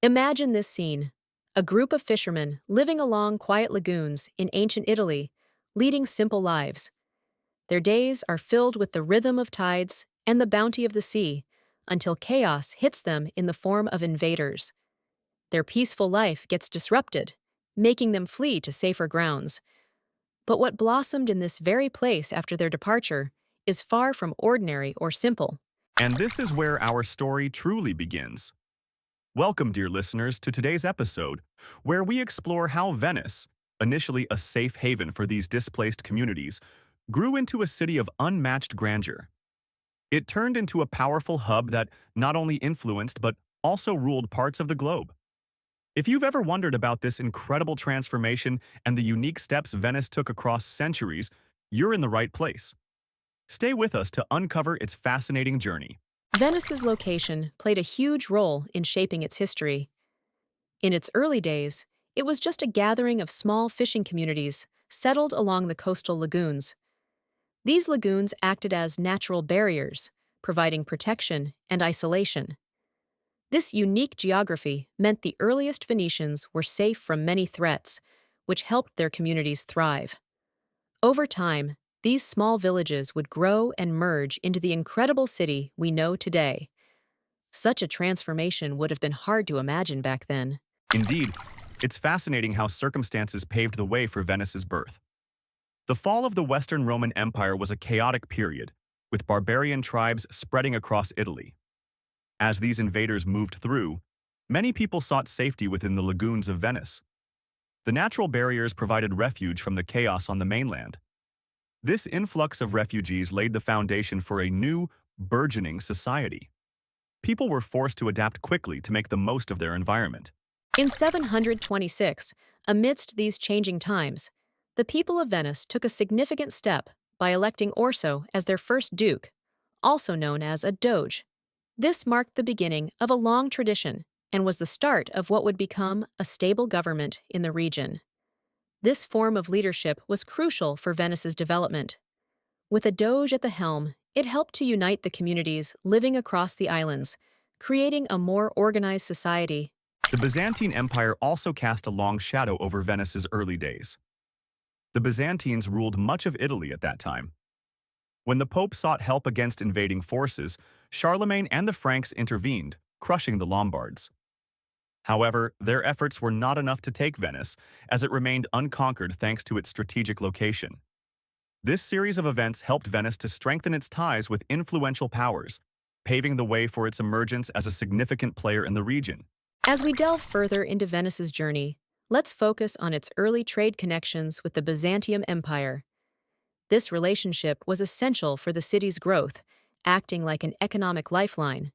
Imagine this scene. A group of fishermen living along quiet lagoons in ancient Italy, leading simple lives. Their days are filled with the rhythm of tides and the bounty of the sea, until chaos hits them in the form of invaders. Their peaceful life gets disrupted, making them flee to safer grounds. But what blossomed in this very place after their departure is far from ordinary or simple. And this is where our story truly begins. Welcome, dear listeners, to today's episode, where we explore how Venice, initially a safe haven for these displaced communities, grew into a city of unmatched grandeur. It turned into a powerful hub that not only influenced but also ruled parts of the globe. If you've ever wondered about this incredible transformation and the unique steps Venice took across centuries, you're in the right place. Stay with us to uncover its fascinating journey. Venice's location played a huge role in shaping its history. In its early days, it was just a gathering of small fishing communities settled along the coastal lagoons. These lagoons acted as natural barriers, providing protection and isolation. This unique geography meant the earliest Venetians were safe from many threats, which helped their communities thrive. Over time, these small villages would grow and merge into the incredible city we know today. Such a transformation would have been hard to imagine back then. Indeed, it's fascinating how circumstances paved the way for Venice's birth. The fall of the Western Roman Empire was a chaotic period, with barbarian tribes spreading across Italy. As these invaders moved through, many people sought safety within the lagoons of Venice. The natural barriers provided refuge from the chaos on the mainland. This influx of refugees laid the foundation for a new, burgeoning society. People were forced to adapt quickly to make the most of their environment. In 726, amidst these changing times, the people of Venice took a significant step by electing Orso as their first duke, also known as a doge. This marked the beginning of a long tradition and was the start of what would become a stable government in the region. This form of leadership was crucial for Venice's development. With a doge at the helm, it helped to unite the communities living across the islands, creating a more organized society. The Byzantine Empire also cast a long shadow over Venice's early days. The Byzantines ruled much of Italy at that time. When the Pope sought help against invading forces, Charlemagne and the Franks intervened, crushing the Lombards. However, their efforts were not enough to take Venice, as it remained unconquered thanks to its strategic location. This series of events helped Venice to strengthen its ties with influential powers, paving the way for its emergence as a significant player in the region. As we delve further into Venice's journey, let's focus on its early trade connections with the Byzantium Empire. This relationship was essential for the city's growth, acting like an economic lifeline.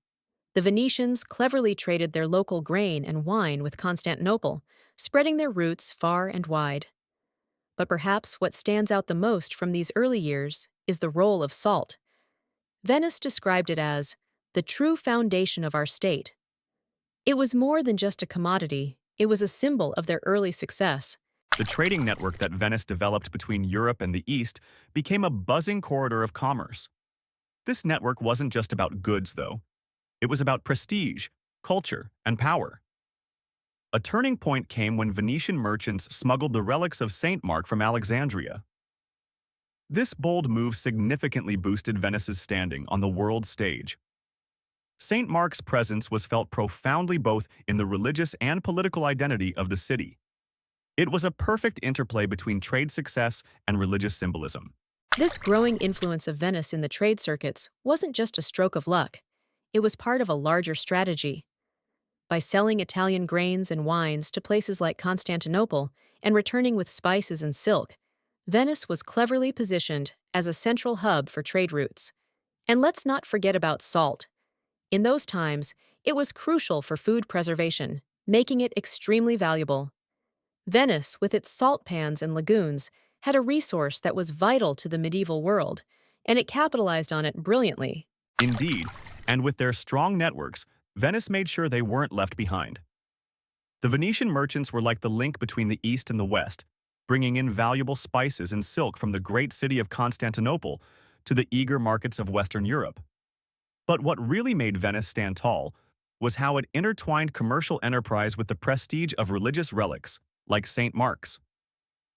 The Venetians cleverly traded their local grain and wine with Constantinople, spreading their roots far and wide. But perhaps what stands out the most from these early years is the role of salt. Venice described it as the true foundation of our state. It was more than just a commodity, it was a symbol of their early success. The trading network that Venice developed between Europe and the East became a buzzing corridor of commerce. This network wasn't just about goods, though. It was about prestige, culture, and power. A turning point came when Venetian merchants smuggled the relics of Saint Mark from Alexandria. This bold move significantly boosted Venice's standing on the world stage. Saint Mark's presence was felt profoundly both in the religious and political identity of the city. It was a perfect interplay between trade success and religious symbolism. This growing influence of Venice in the trade circuits wasn't just a stroke of luck. It was part of a larger strategy. By selling Italian grains and wines to places like Constantinople and returning with spices and silk, Venice was cleverly positioned as a central hub for trade routes. And let's not forget about salt. In those times, it was crucial for food preservation, making it extremely valuable. Venice, with its salt pans and lagoons, had a resource that was vital to the medieval world, and it capitalized on it brilliantly. Indeed, and with their strong networks, Venice made sure they weren't left behind. The Venetian merchants were like the link between the East and the West, bringing in valuable spices and silk from the great city of Constantinople to the eager markets of Western Europe. But what really made Venice stand tall was how it intertwined commercial enterprise with the prestige of religious relics, like St. Mark's.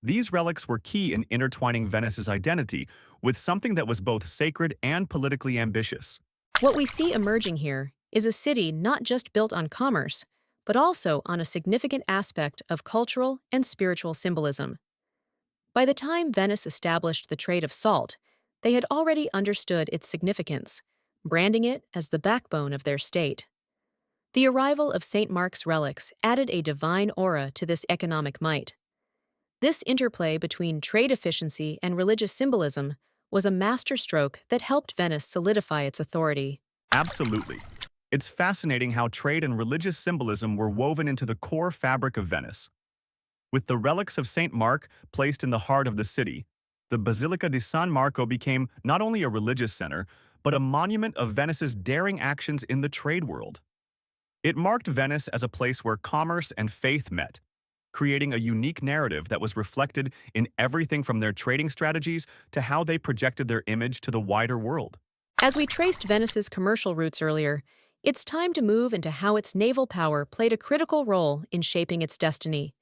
These relics were key in intertwining Venice's identity with something that was both sacred and politically ambitious. What we see emerging here is a city not just built on commerce, but also on a significant aspect of cultural and spiritual symbolism. By the time Venice established the trade of salt, they had already understood its significance, branding it as the backbone of their state. The arrival of St. Mark's relics added a divine aura to this economic might. This interplay between trade efficiency and religious symbolism was a masterstroke that helped Venice solidify its authority. Absolutely. It's fascinating how trade and religious symbolism were woven into the core fabric of Venice. With the relics of St. Mark placed in the heart of the city, the Basilica di San Marco became not only a religious center, but a monument of Venice's daring actions in the trade world. It marked Venice as a place where commerce and faith met, creating a unique narrative that was reflected in everything from their trading strategies to how they projected their image to the wider world. As we traced Venice's commercial routes earlier, it's time to move into how its naval power played a critical role in shaping its destiny.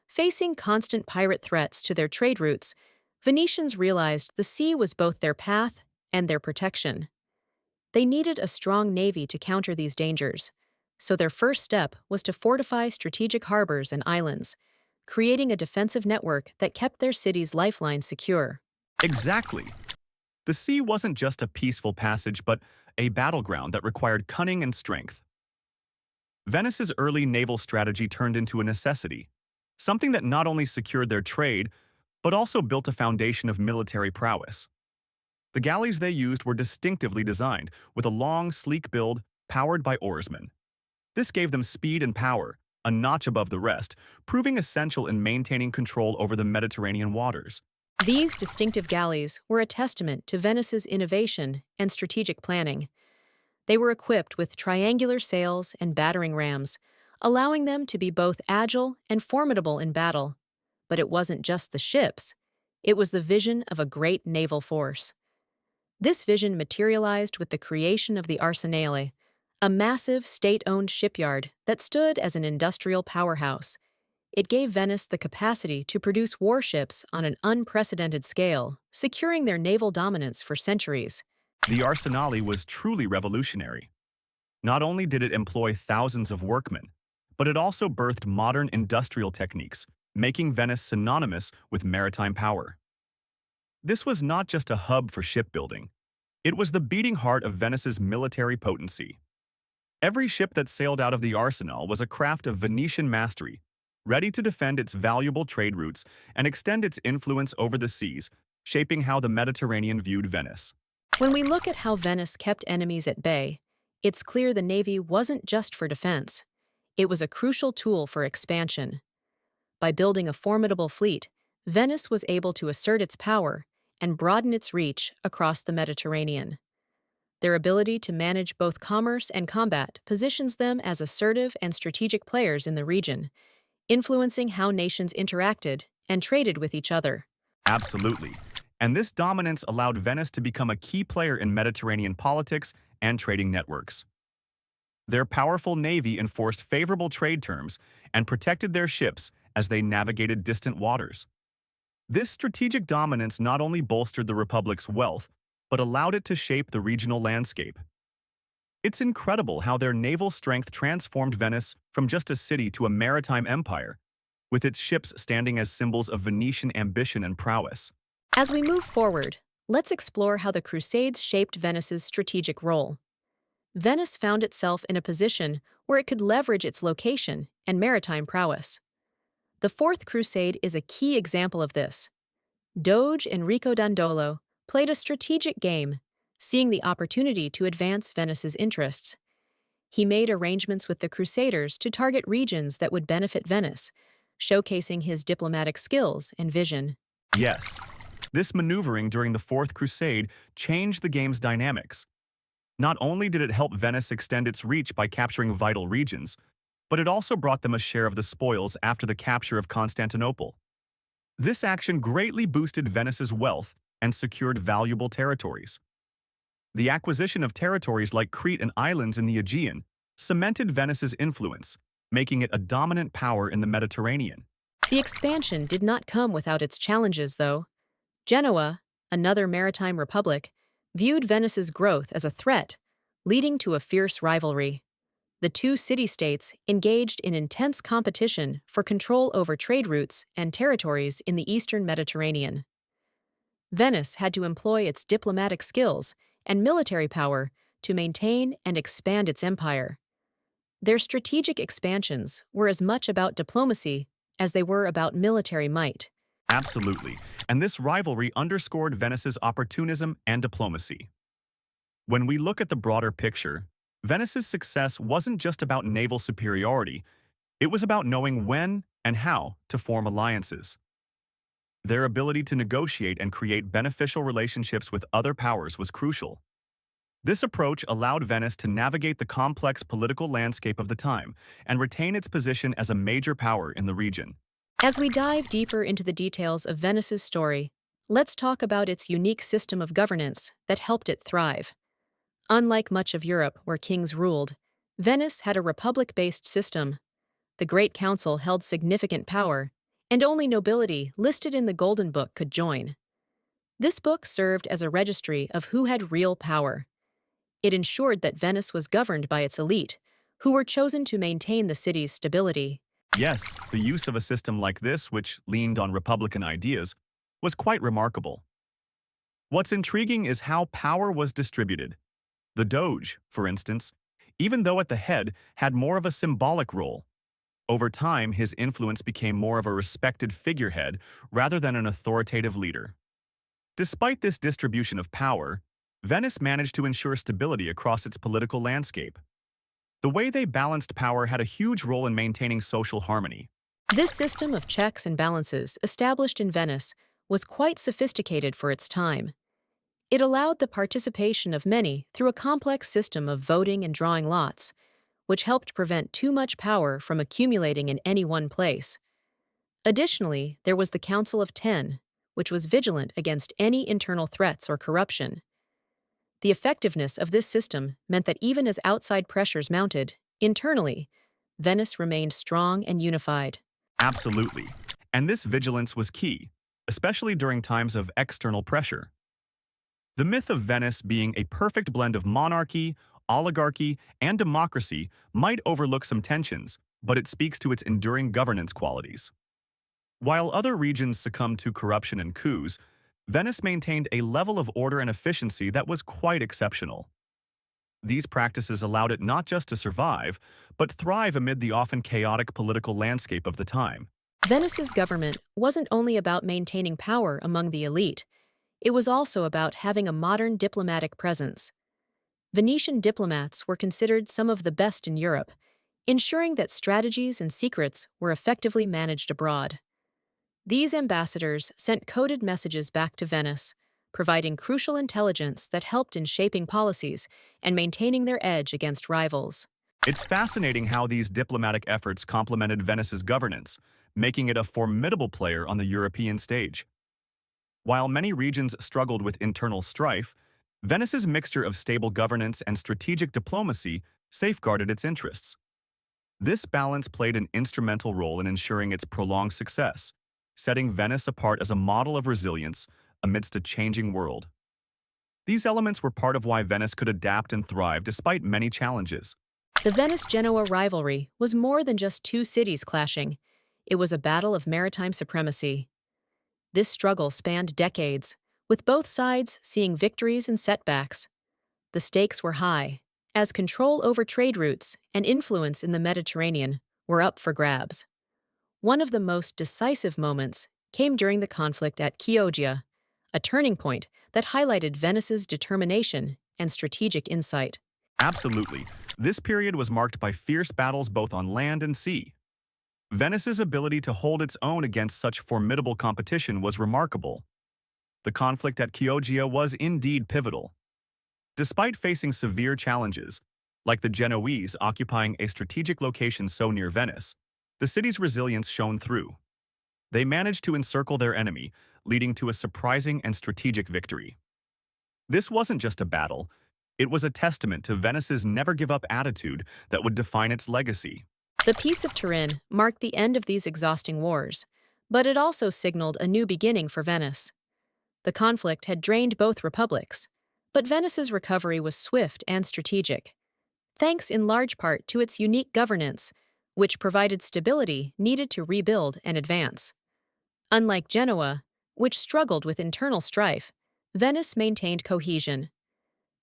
Facing constant pirate threats to their trade routes, Venetians realized the sea was both their path and their protection. They needed a strong navy to counter these dangers, so their first step was to fortify strategic harbors and islands, creating a defensive network that kept their city's lifeline secure. Exactly. The sea wasn't just a peaceful passage, but a battleground that required cunning and strength. Venice's early naval strategy turned into a necessity, something that not only secured their trade, but also built a foundation of military prowess. The galleys they used were distinctively designed, with a long, sleek build powered by oarsmen. This gave them speed and power, a notch above the rest, proving essential in maintaining control over the Mediterranean waters. These distinctive galleys were a testament to Venice's innovation and strategic planning. They were equipped with triangular sails and battering rams, allowing them to be both agile and formidable in battle. But it wasn't just the ships. It was the vision of a great naval force. This vision materialized with the creation of the Arsenale, a massive state-owned shipyard that stood as an industrial powerhouse. It gave Venice the capacity to produce warships on an unprecedented scale, securing their naval dominance for centuries. The Arsenale was truly revolutionary. Not only did it employ thousands of workmen, but it also birthed modern industrial techniques, making Venice synonymous with maritime power. This was not just a hub for shipbuilding. It was the beating heart of Venice's military potency. Every ship that sailed out of the arsenal was a craft of Venetian mastery, ready to defend its valuable trade routes and extend its influence over the seas, shaping how the Mediterranean viewed Venice. When we look at how Venice kept enemies at bay, it's clear the Navy wasn't just for defense. It was a crucial tool for expansion. By building a formidable fleet, Venice was able to assert its power and broaden its reach across the Mediterranean. Their ability to manage both commerce and combat positions them as assertive and strategic players in the region, influencing how nations interacted and traded with each other. Absolutely. And this dominance allowed Venice to become a key player in Mediterranean politics and trading networks. Their powerful navy enforced favorable trade terms and protected their ships as they navigated distant waters. This strategic dominance not only bolstered the Republic's wealth, but allowed it to shape the regional landscape. It's incredible how their naval strength transformed Venice from just a city to a maritime empire, with its ships standing as symbols of Venetian ambition and prowess. As we move forward, let's explore how the Crusades shaped Venice's strategic role. Venice found itself in a position where it could leverage its location and maritime prowess. The Fourth Crusade is a key example of this. Doge Enrico Dandolo played a strategic game, seeing the opportunity to advance Venice's interests. He made arrangements with the Crusaders to target regions that would benefit Venice, showcasing his diplomatic skills and vision. Yes, this maneuvering during the Fourth Crusade changed the game's dynamics. Not only did it help Venice extend its reach by capturing vital regions, but it also brought them a share of the spoils after the capture of Constantinople. This action greatly boosted Venice's wealth and secured valuable territories. The acquisition of territories like Crete and islands in the Aegean cemented Venice's influence, making it a dominant power in the Mediterranean. The expansion did not come without its challenges, though. Genoa, another maritime republic, viewed Venice's growth as a threat, leading to a fierce rivalry. The two city-states engaged in intense competition for control over trade routes and territories in the eastern Mediterranean. Venice had to employ its diplomatic skills and military power to maintain and expand its empire. Their strategic expansions were as much about diplomacy as they were about military might. Absolutely, and this rivalry underscored Venice's opportunism and diplomacy. When we look at the broader picture, Venice's success wasn't just about naval superiority, it was about knowing when and how to form alliances. Their ability to negotiate and create beneficial relationships with other powers was crucial. This approach allowed Venice to navigate the complex political landscape of the time and retain its position as a major power in the region. As we dive deeper into the details of Venice's story, let's talk about its unique system of governance that helped it thrive. Unlike much of Europe where kings ruled, Venice had a republic-based system. The Great Council held significant power, and only nobility listed in the Golden Book could join. This book served as a registry of who had real power. It ensured that Venice was governed by its elite, who were chosen to maintain the city's stability. Yes, the use of a system like this, which leaned on Republican ideas, was quite remarkable. What's intriguing is how power was distributed. The Doge, for instance, even though at the head, had more of a symbolic role. Over time, his influence became more of a respected figurehead rather than an authoritative leader. Despite this distribution of power, Venice managed to ensure stability across its political landscape. The way they balanced power had a huge role in maintaining social harmony. This system of checks and balances established in Venice was quite sophisticated for its time. It allowed the participation of many through a complex system of voting and drawing lots, which helped prevent too much power from accumulating in any one place. Additionally, there was the Council of Ten, which was vigilant against any internal threats or corruption. The effectiveness of this system meant that even as outside pressures mounted, internally, Venice remained strong and unified. Absolutely. And this vigilance was key, especially during times of external pressure. The myth of Venice being a perfect blend of monarchy, oligarchy, and democracy might overlook some tensions, but it speaks to its enduring governance qualities. While other regions succumbed to corruption and coups, Venice maintained a level of order and efficiency that was quite exceptional. These practices allowed it not just to survive, but thrive amid the often chaotic political landscape of the time. Venice's government wasn't only about maintaining power among the elite, it was also about having a modern diplomatic presence. Venetian diplomats were considered some of the best in Europe, ensuring that strategies and secrets were effectively managed abroad. These ambassadors sent coded messages back to Venice, providing crucial intelligence that helped in shaping policies and maintaining their edge against rivals. It's fascinating how these diplomatic efforts complemented Venice's governance, making it a formidable player on the European stage. While many regions struggled with internal strife, Venice's mixture of stable governance and strategic diplomacy safeguarded its interests. This balance played an instrumental role in ensuring its prolonged success, setting Venice apart as a model of resilience amidst a changing world. These elements were part of why Venice could adapt and thrive despite many challenges. The Venice-Genoa rivalry was more than just two cities clashing. It was a battle of maritime supremacy. This struggle spanned decades, with both sides seeing victories and setbacks. The stakes were high, as control over trade routes and influence in the Mediterranean were up for grabs. One of the most decisive moments came during the conflict at Chioggia, a turning point that highlighted Venice's determination and strategic insight. Absolutely. This period was marked by fierce battles both on land and sea. Venice's ability to hold its own against such formidable competition was remarkable. The conflict at Chioggia was indeed pivotal. Despite facing severe challenges, like the Genoese occupying a strategic location so near Venice, the city's resilience shone through. They managed to encircle their enemy, leading to a surprising and strategic victory. This wasn't just a battle, It was a testament to Venice's never-give-up attitude that would define its legacy. The Peace of Turin marked the end of these exhausting wars, but it also signaled a new beginning for Venice. The conflict had drained both republics, but Venice's recovery was swift and strategic, thanks in large part to its unique governance, which provided stability needed to rebuild and advance. Unlike Genoa, which struggled with internal strife, Venice maintained cohesion.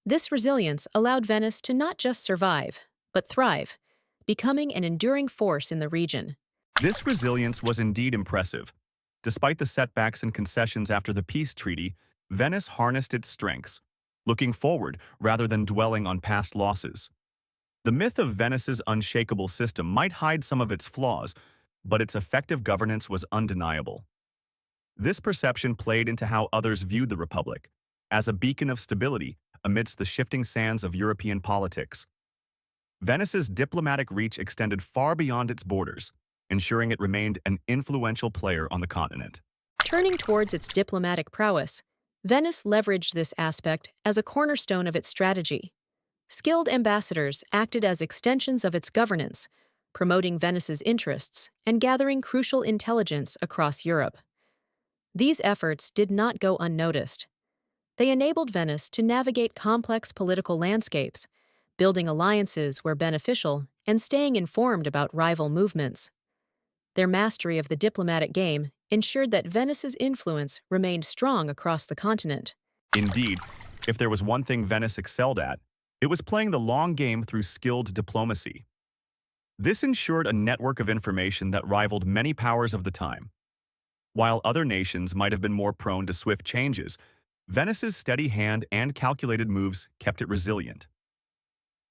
This resilience allowed Venice to not just survive, but thrive, becoming an enduring force in the region. This resilience was indeed impressive. Despite the setbacks and concessions after the peace treaty, Venice harnessed its strengths, looking forward rather than dwelling on past losses. The myth of Venice's unshakable system might hide some of its flaws, but its effective governance was undeniable. This perception played into how others viewed the Republic, as a beacon of stability amidst the shifting sands of European politics. Venice's diplomatic reach extended far beyond its borders, ensuring it remained an influential player on the continent. Turning towards its diplomatic prowess, Venice leveraged this aspect as a cornerstone of its strategy. Skilled ambassadors acted as extensions of its governance, promoting Venice's interests and gathering crucial intelligence across Europe. These efforts did not go unnoticed. They enabled Venice to navigate complex political landscapes, building alliances where beneficial and staying informed about rival movements. Their mastery of the diplomatic game ensured that Venice's influence remained strong across the continent. Indeed, if there was one thing Venice excelled at, it was playing the long game through skilled diplomacy. This ensured a network of information that rivaled many powers of the time. While other nations might have been more prone to swift changes, Venice's steady hand and calculated moves kept it resilient.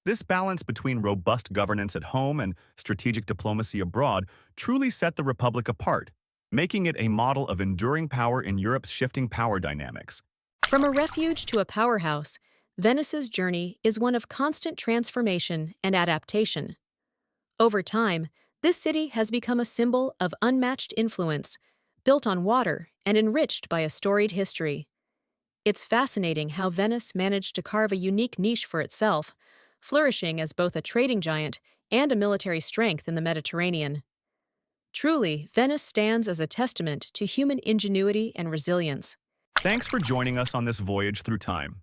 This balance between robust governance at home and strategic diplomacy abroad truly set the Republic apart, making it a model of enduring power in Europe's shifting power dynamics. From a refuge to a powerhouse, Venice's journey is one of constant transformation and adaptation. Over time, this city has become a symbol of unmatched influence, built on water and enriched by a storied history. It's fascinating how Venice managed to carve a unique niche for itself, flourishing as both a trading giant and a military strength in the Mediterranean. Truly, Venice stands as a testament to human ingenuity and resilience. Thanks for joining us on this voyage through time.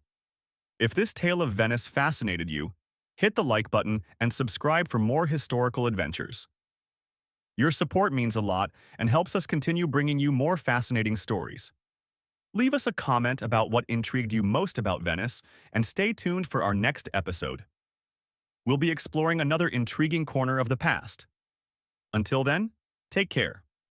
If this tale of Venice fascinated you, hit the like button and subscribe for more historical adventures. Your support means a lot and helps us continue bringing you more fascinating stories. Leave us a comment about what intrigued you most about Venice and stay tuned for our next episode. We'll be exploring another intriguing corner of the past. Until then, take care.